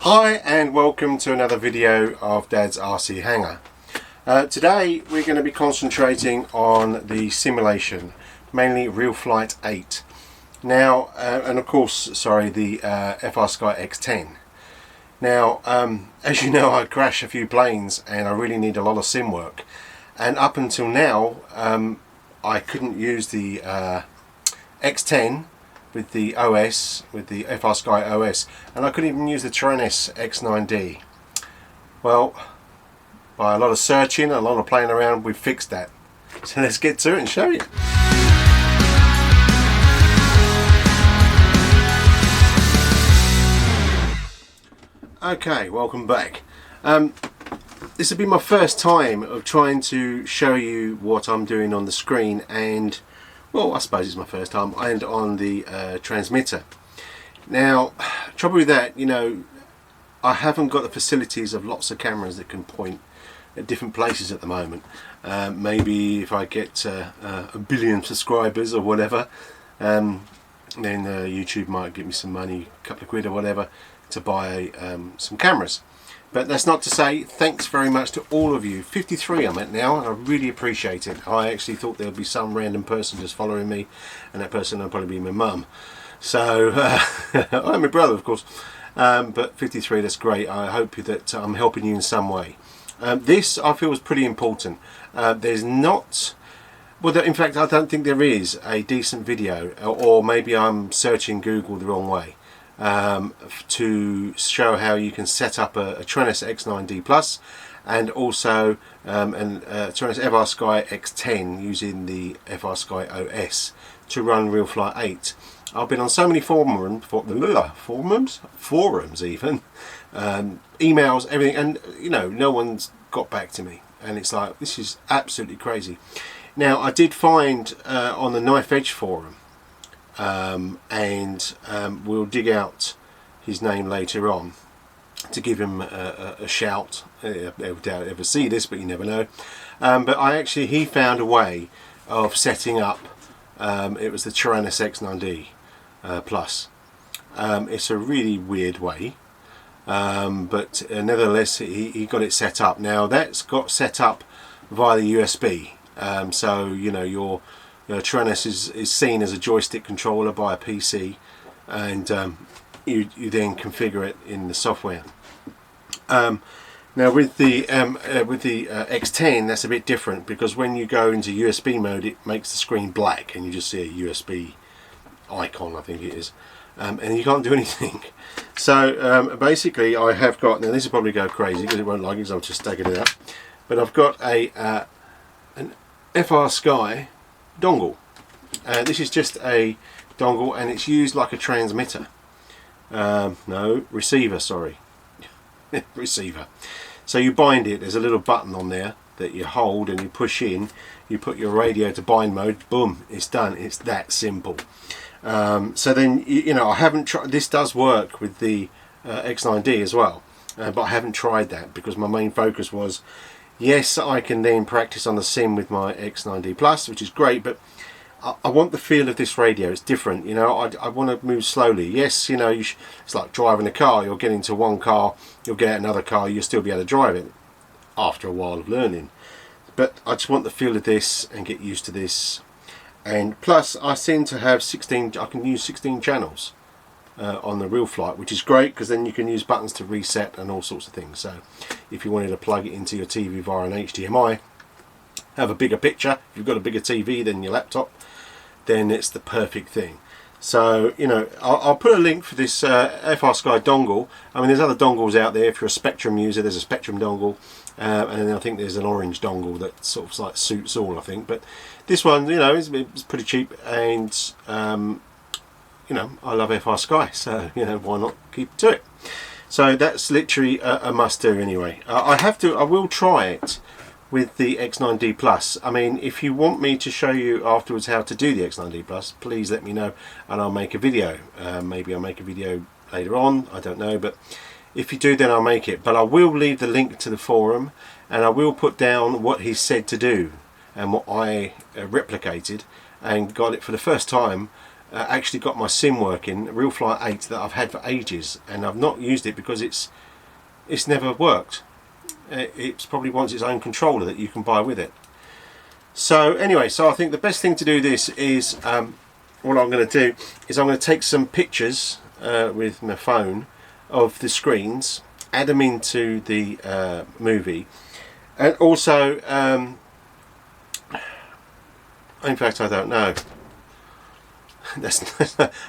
Hi and welcome to another video of Dad's RC Hangar. Today we're going to be concentrating on the simulation, mainly Realflight 8. Now, and of course, sorry, the FrSky X10. Now, as you know, I crash a few planes and I really need a lot of sim work. And up until now, I couldn't use the X10 with the OS, with the FrSky OS, and I couldn't even use the Taranis X9D. Well, by a lot of searching, a lot of playing around, we've fixed that. So let's get to it and show you. Okay, welcome back. This will be my first time of trying to show you what I'm doing on the screen, and well, I suppose it's my first time, and on the transmitter. Now, trouble with that, you know, I haven't got the facilities of lots of cameras that can point at different places at the moment. Maybe if I get a billion subscribers or whatever, then YouTube might give me some money, a couple of quid or whatever, to buy some cameras. But that's not to say thanks very much to all of you. 53 I'm at now, and I really appreciate it. I actually thought there would be some random person just following me, and that person would probably be my mum. So, I'm my brother, of course. But 53, that's great. I hope that I'm helping you in some way. This, I feel, is pretty important. There's not... Well, in fact, I don't think there is a decent video, or maybe I'm searching Google the wrong way. To show how you can set up a Taranis X9D Plus and also Taranis FrSky X10 using the FrSky OS to run Realflight 8. I've been on so many forums even, emails, everything, and you know, no one's got back to me, and it's like, this is absolutely crazy. Now, I did find on the Knife Edge forum, we'll dig out his name later on to give him a shout. I doubt I'll ever see this, but you never know. But he found a way of setting up, it was the Taranis X9D Plus. It's a really weird way, but nevertheless he got it set up. Now that's got set up via the USB, so you know your Taranis is seen as a joystick controller by a PC, and you then configure it in the software. Now with the X10, that's a bit different, because when you go into USB mode, it makes the screen black and you just see a USB icon, I think it is, and you can't do anything. So basically I have got, now this will probably go crazy because it won't like it, so I'll just stagger it out, but I've got an FrSky dongle. This is just a dongle, and it's used like a transmitter. No, receiver, sorry. Receiver. So you bind it, there's a little button on there that you hold and you push in, you put your radio to bind mode, boom, it's done. It's that simple. So then, you know, I haven't tried, this does work with the X9D as well, but I haven't tried that because my main focus was, yes, I can then practice on the sim with my X9D Plus, which is great, but I want the feel of this radio. It's different, you know. I want to move slowly. Yes, you know, it's like driving a car. You'll get into one car, you'll get another car, you'll still be able to drive it after a while of learning. But I just want the feel of this and get used to this. And plus, I seem to have 16, I can use 16 channels on the Realflight, which is great, because then you can use buttons to reset and all sorts of things. So if you wanted to plug it into your TV via an HDMI, have a bigger picture, if you've got a bigger TV than your laptop, then it's the perfect thing. So, you know, I'll put a link for this FrSky dongle. I mean, there's other dongles out there. If you're a Spectrum user, there's a Spectrum dongle, and then I think there's an orange dongle that sort of like suits all, I think. But this one, you know, it's pretty cheap, and you know, I love FrSky, so you know, why not keep to it? So that's literally a must-do anyway. I will try it with the X9D Plus. I mean, if you want me to show you afterwards how to do the X9D Plus, please let me know and I'll make a video. Maybe I'll make a video later on, I don't know, but if you do, then I'll make it. But I will leave the link to the forum, and I will put down what he said to do and what I replicated and got it for the first time actually got my sim working, Realflight 8 that I've had for ages, and I've not used it because it's never worked. It's probably wants its own controller that you can buy with it. So anyway, so I think the best thing to do this is, what I'm going to do is I'm going to take some pictures with my phone of the screens, add them into the movie, and also, in fact I don't know,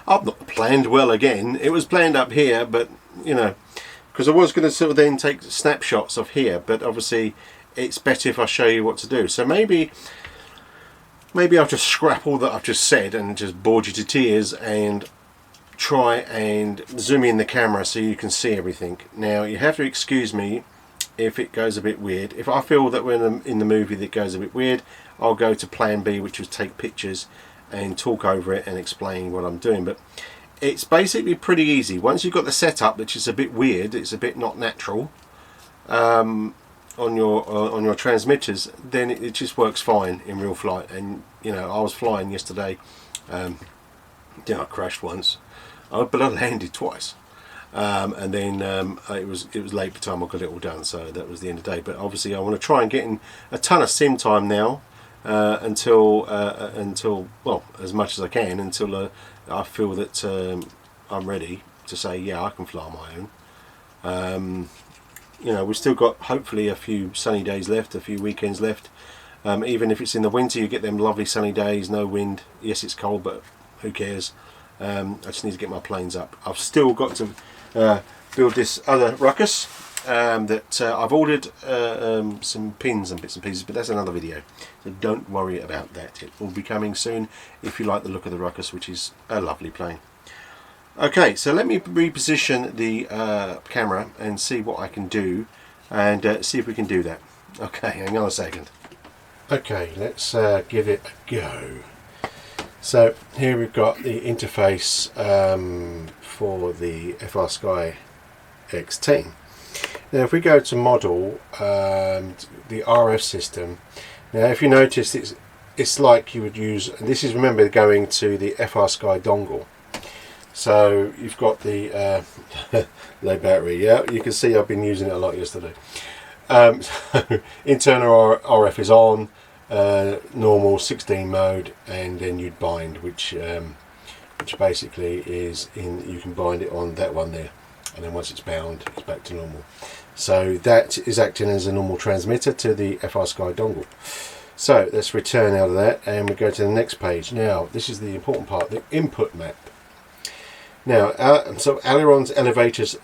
I've not planned well again. It was planned up here, but you know, because I was going to sort of then take snapshots of here, but obviously it's better if I show you what to do. So maybe I'll just scrap all that I've just said and just bored you to tears and try and zoom in the camera so you can see everything. Now you have to excuse me if it goes a bit weird. If I feel that when in the movie that goes a bit weird, I'll go to plan B, which is take pictures and talk over it and explain what I'm doing. But it's basically pretty easy. Once you've got the setup, which is a bit weird, it's a bit not natural on your transmitters, then it just works fine in Realflight. And you know, I was flying yesterday. I crashed once, but I landed twice, and then it was late by the time I got it all done. So that was the end of the day. But obviously, I want to try and get in a ton of sim time now. Until well, as much as I can, until I feel that I'm ready to say, yeah, I can fly on my own. You know, we've still got hopefully a few sunny days left, a few weekends left. Even if it's in the winter, you get them lovely sunny days, no wind. Yes, it's cold, but who cares? I just need to get my planes up. I've still got to build this other ruckus that I've ordered some pins and bits and pieces, but that's another video, so don't worry about that. It will be coming soon if you like the look of the ruckus, which is a lovely plane. Okay, so let me reposition the camera and see what I can do, and see if we can do that. Okay, hang on a second. Okay, let's give it a go. So here we've got the interface for the FrSky X10. Now if we go to model, the RF system, now if you notice it's like you would use, and this is, remember, going to the FrSky dongle. So you've got the low battery, yeah, you can see I've been using it a lot yesterday. So internal RF is on, normal 16 mode, and then you'd bind, which basically is you can bind it on that one there, and then once it's bound, it's back to normal. So that is acting as a normal transmitter to the FrSky dongle. So let's return out of that and we go to the next page. Now this is the important part, the input map. Now so ailerons, elevators,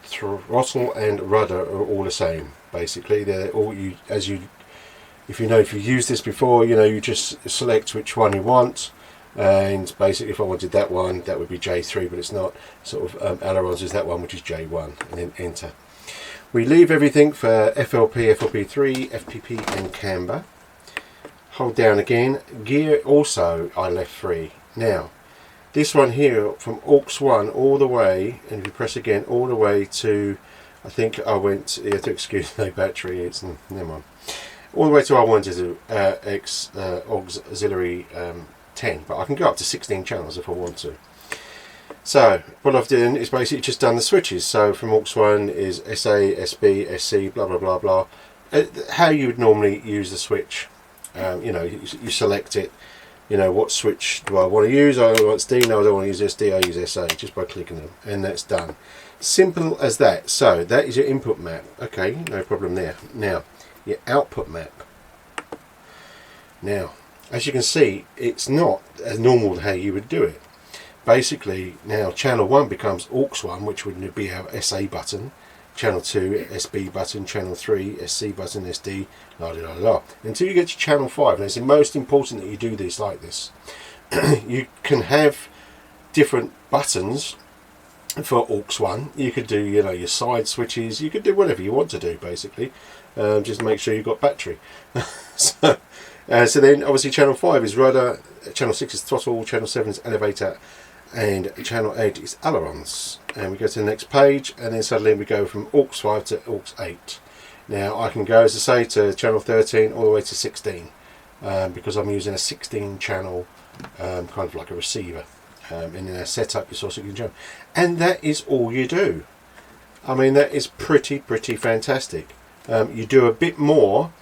throttle and rudder are all the same. Basically they're all, if you use this before, you know, you just select which one you want. And basically if I wanted that one, that would be J3, but it's not. Sort of ailerons is that one, which is J1, and then enter. We leave everything for FLP, FLP3, FPP and camber. Hold down again. Gear also I left free. Now this one here from AUX1 all the way, and if you press again, all the way to, I think I went, you have to excuse no battery, it's, never mind. All the way to I wanted to auxiliary 10, but I can go up to 16 channels if I want to. So what I've done is basically just done the switches. So from AUX1 is SA, SB, SC, blah blah blah blah. How you would normally use the switch. You know, you select it. You know, what switch do I want to use? I want SD, no I don't want to use SD, I use SA, just by clicking them, and that's done. Simple as that. So that is your input map. Okay, no problem there. Now your output map. Now as you can see, it's not as normal how you would do it. Basically now channel 1 becomes AUX1, which would be our SA button, channel 2 SB button, channel 3 SC button, SD, la la la la, until you get to channel 5. And it's the most important that you do this like this. You can have different buttons for AUX1. You could do, you know, your side switches, you could do whatever you want to do basically. Just make sure you've got battery. So then obviously channel 5 is rudder, channel 6 is throttle, channel 7 is elevator, and channel 8 is ailerons. And we go to the next page, and then suddenly we go from AUX 5 to AUX 8. Now I can go, as I say, to channel 13 all the way to 16, because I'm using a 16 channel kind of like a receiver. and then set up your source of control, and that is all you do. I mean, that is pretty fantastic. You do a bit more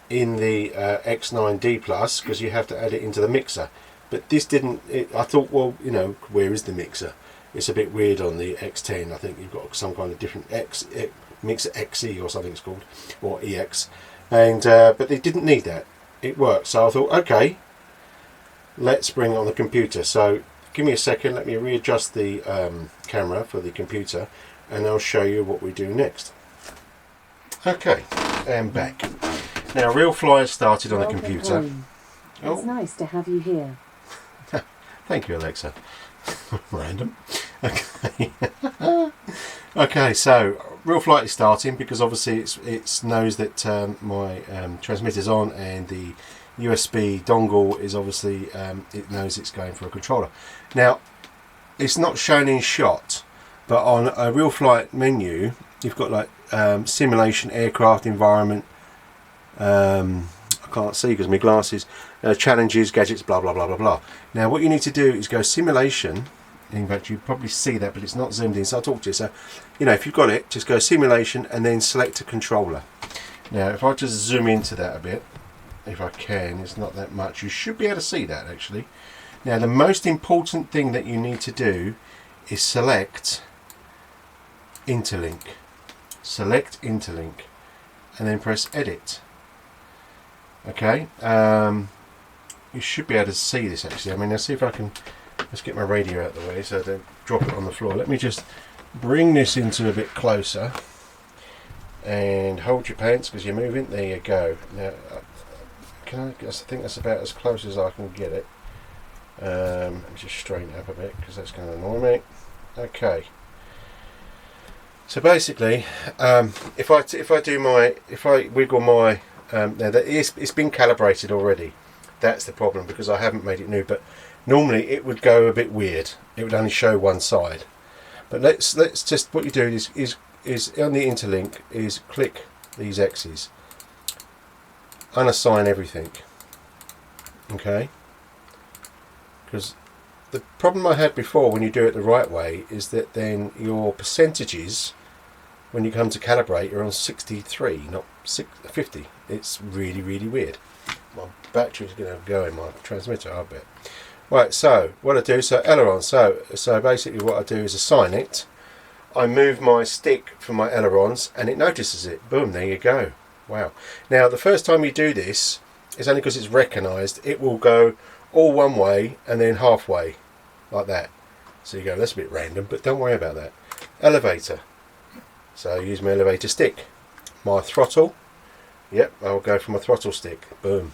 in the X9D Plus because you have to add it into the mixer, but this didn't. I thought, well, you know, where is the mixer? It's a bit weird on the X10. I think you've got some kind of different mixer XE or something it's called, or EX, and but they didn't need that. It worked, so I thought, okay, let's bring it on the computer. So give me a second, let me readjust the camera for the computer, and I'll show you what we do next. Okay, and back. Now Realflight started on the computer. It's nice to have you here. Thank you, Alexa. Random. Okay. Okay, so Realflight is starting because obviously it knows that my transmitter's on, and the USB dongle is obviously it knows it's going for a controller. Now it's not shown in shot, but on a Realflight menu you've got like simulation, aircraft, environment, I can't see because of my glasses, challenges, gadgets, blah blah blah blah blah. Now what you need to do is go simulation. In fact, you probably see that, but it's not zoomed in, so I'll talk to you. So, you know, if you've got it, just go simulation and then select a controller. Now, if I just zoom into that a bit, if I can, it's not that much. You should be able to see that, actually. Now, the most important thing that you need to do is select Interlink. Select Interlink, and then press Edit. Okay, you should be able to see this, actually. I mean, let's see if I can... Let's get my radio out of the way so I don't drop it on the floor. Let me just bring this into a bit closer and hold your pants because you're moving. There you go. Now, I think that's about as close as I can get it. Let me just straighten it up a bit because that's going to annoy me. Okay. So basically, if I wiggle my now that it's been calibrated already. That's the problem because I haven't made it new, but normally it would go a bit weird. It would only show one side. But let's just, what you do is on the interlink is click these X's, unassign everything. Okay, because the problem I had before when you do it the right way is that then your percentages when you come to calibrate are on 63, not 50. It's really weird. My battery's going to go in my transmitter, I bet. Right, so what I do, so aileron, so basically what I do is assign it. I move my stick from my ailerons and it notices it. Boom, there you go. Wow. Now the first time you do this, it's only because it's recognised. It will go all one way and then halfway, like that. So you go, that's a bit random, but don't worry about that. Elevator. So I use my elevator stick. My throttle. Yep, I'll go for my throttle stick. Boom.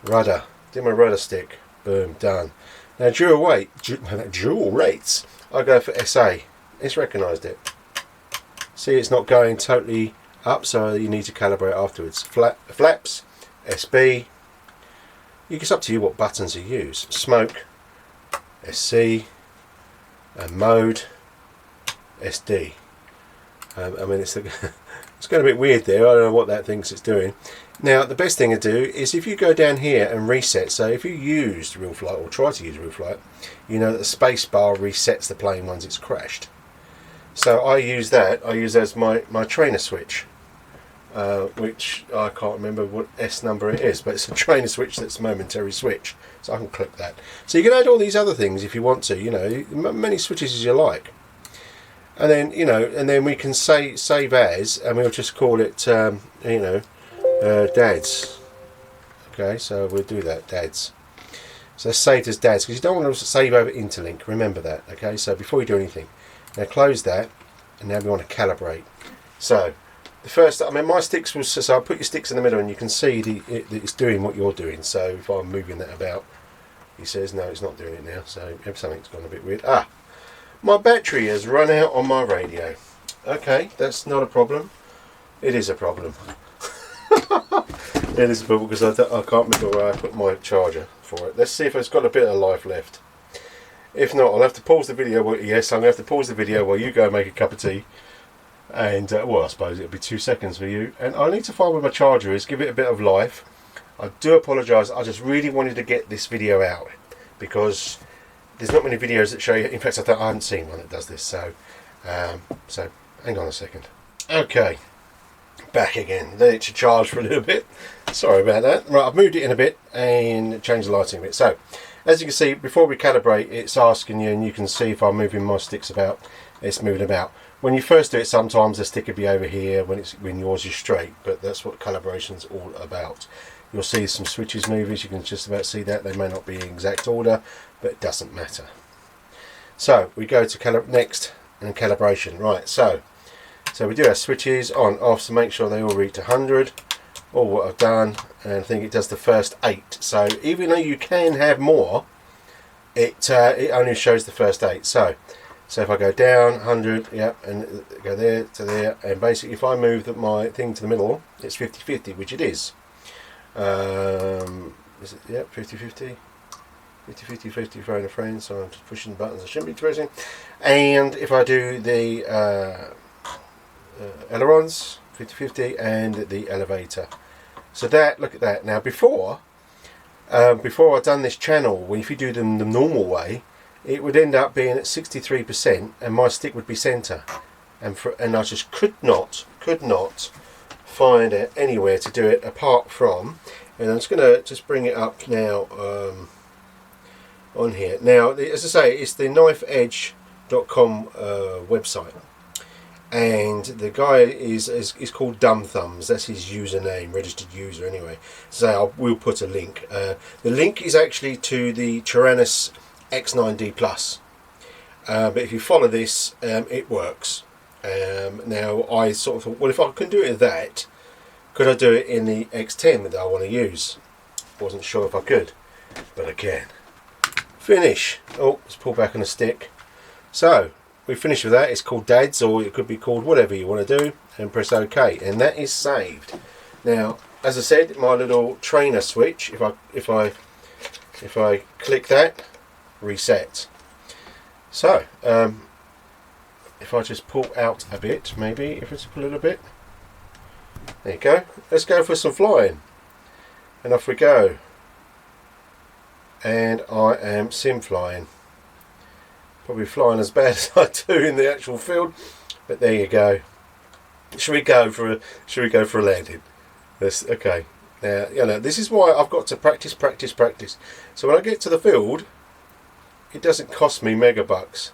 Rudder. Do my rudder stick. Boom, done. Now dual rates, I go for SA. It's recognised it. See, it's not going totally up, so you need to calibrate afterwards. Flaps, SB. It's up to you what buttons you use. Smoke, SC, and mode, SD. I mean, it's going a bit weird there. I don't know what that thinks it's doing. Now, the best thing to do is if you go down here and reset. So if you used Realflight or try to use Realflight, you know that the space bar resets the plane once it's crashed. So I use that. I use that as my trainer switch, which I can't remember what S number it is, but it's a trainer switch that's momentary switch. So I can click that. So you can add all these other things if you want to. You know, many switches as you like. And then, you know, and then we can save as, and we'll just call it, you know, dads. Okay, so we'll do that, dads. So saved as dads, because you don't want to save over interlink. Remember that. Okay, so before you do anything, now close that, and now we want to calibrate. So the first, I mean, my sticks will. So I'll put your sticks in the middle, and you can see that it's doing what you're doing. So if I'm moving that about, he says no, it's not doing it now. So something's gone a bit weird. Ah. My battery has run out on my radio. Okay, that's not a problem. It is a problem. It is a problem because I can't remember where I put my charger for it. Let's see if it's got a bit of life left. If not, I'll have to pause the video. Well, yes, I'm going to have to pause the video while you go make a cup of tea. And, well, I suppose it'll be 2 seconds for you. And I need to find where my charger is, give it a bit of life. I do apologise. I just really wanted to get this video out because there's not many videos that show you. In fact, I haven't seen one that does this. So so hang on a second. Okay, back again. Let it to charge for a little bit. Sorry about that. Right, I've moved it in a bit and changed the lighting a bit. So as you can see, before we calibrate, it's asking you, and you can see if I'm moving my sticks about, it's moving about. When you first do it, sometimes the stick will be over here when yours is straight, but that's what calibration's all about. You'll see some switches move, as you can just about see that. They may not be in exact order, but it doesn't matter. So we go to next and calibration. Right, so we do our switches on, off, to make sure they all reach 100. Or what I've done, and I think it does the first 8. So even though you can have more, it only shows the first 8. So if I go down 100, yep, and go there to there, and basically if I move my thing to the middle, it's 50-50, which it is. Is it? Yep, 50-50. 50-50, phone a friend, so I'm just pushing the buttons I shouldn't be pressing. And if I do the ailerons, 50-50, and the elevator. So that, look at that. Now before I'd done this channel, if you do them the normal way, it would end up being at 63%, and my stick would be centre, and I just could not find it anywhere to do it apart from, and I'm just going to just bring it up now on here. Now, as I say, it's the knifeedge.com website. And the guy is called DumbThumbs. That's his username, registered user anyway. So I will put a link. The link is actually to the Taranis X9D Plus. But if you follow this, it works. Now I sort of thought, well, if I can do it with that, could I do it in the X10 that I want to use? Wasn't sure if I could, but I can. Finish. Oh, let's pull back on the stick. So we finished with that. It's called DADS, or it could be called whatever you want to do, and press OK, and that is saved. Now, as I said, my little trainer switch, if I click that, reset. So if I just pull out a bit, maybe if it's a little bit, there you go. Let's go for some flying, and off we go. And I am sim flying. Probably flying as bad as I do in the actual field, but there you go. Should we go for a landing? Okay. Now, this is why I've got to practice. So when I get to the field, it doesn't cost me megabucks.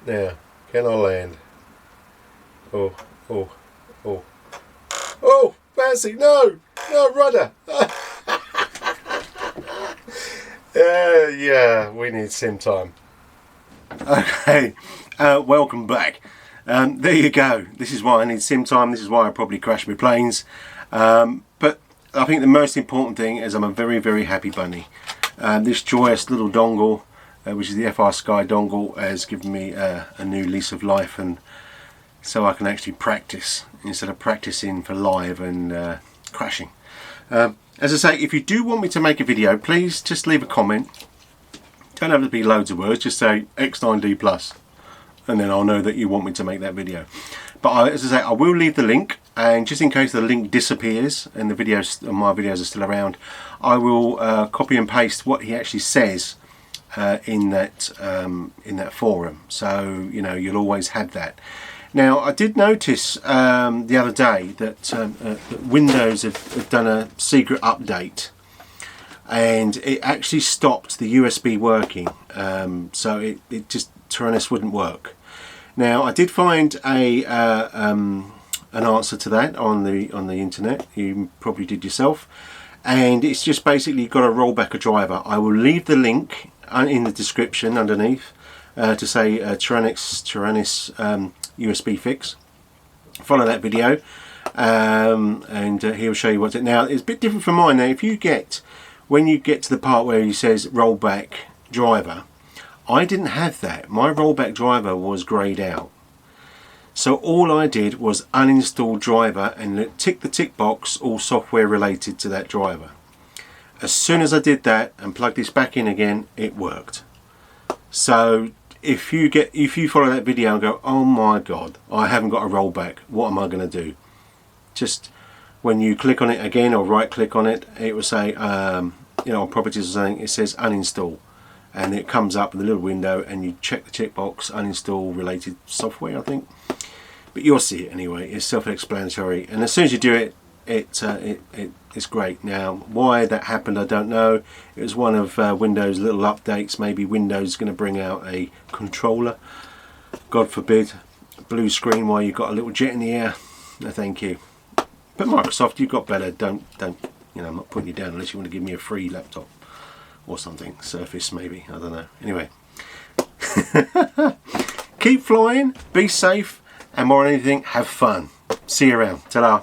Now, can I land? Oh, fancy! No, rudder. Yeah, we need sim time. Okay, welcome back. There you go. This is why I need sim time. This is why I probably crash my planes. But I think the most important thing is I'm a very, very happy bunny. This joyous little dongle, which is the FrSky dongle, has given me a new lease of life, and so I can actually practice instead of practicing for live and crashing. As I say, if you do want me to make a video, please just leave a comment. Don't have to be loads of words, just say X9D plus, and then I'll know that you want me to make that video. But as I say, I will leave the link, and just in case the link disappears and the videos, my videos are still around, I will copy and paste what he actually says in that forum. So you know, you'll always have that. Now, I did notice the other day that Windows have done a secret update, and it actually stopped the USB working. So it just, Taranis wouldn't work. Now, I did find an answer to that on the internet. You probably did yourself, and it's just basically got to roll back a driver. I will leave the link in the description underneath to say Taranis USB fix. Follow that video, and he'll show you what's it. Now, it's a bit different from mine. Now, when you get to the part where he says rollback driver, I didn't have that. My rollback driver was greyed out. So all I did was uninstall driver and tick the tick box, all software related to that driver. As soon as I did that and plugged this back in again, it worked. So if you follow that video and go, oh my god, I haven't got a rollback, what am I going to do? Just when you click on it again or right click on it, it will say, you know, on properties or something, it says uninstall, and it comes up with a little window, and you check the checkbox, uninstall related software, I think. But you'll see it anyway. It's self-explanatory, and as soon as you do it, it's great. Now, why that happened, I don't know. It was one of Windows' little updates. Maybe Windows is going to bring out a controller. God forbid, blue screen while you've got a little jet in the air. No, thank you. But Microsoft, you've got better. Don't. You know, I'm not putting you down unless you want to give me a free laptop or something. Surface, maybe. I don't know. Anyway, keep flying. Be safe. And more than anything, have fun. See you around. Ta-da.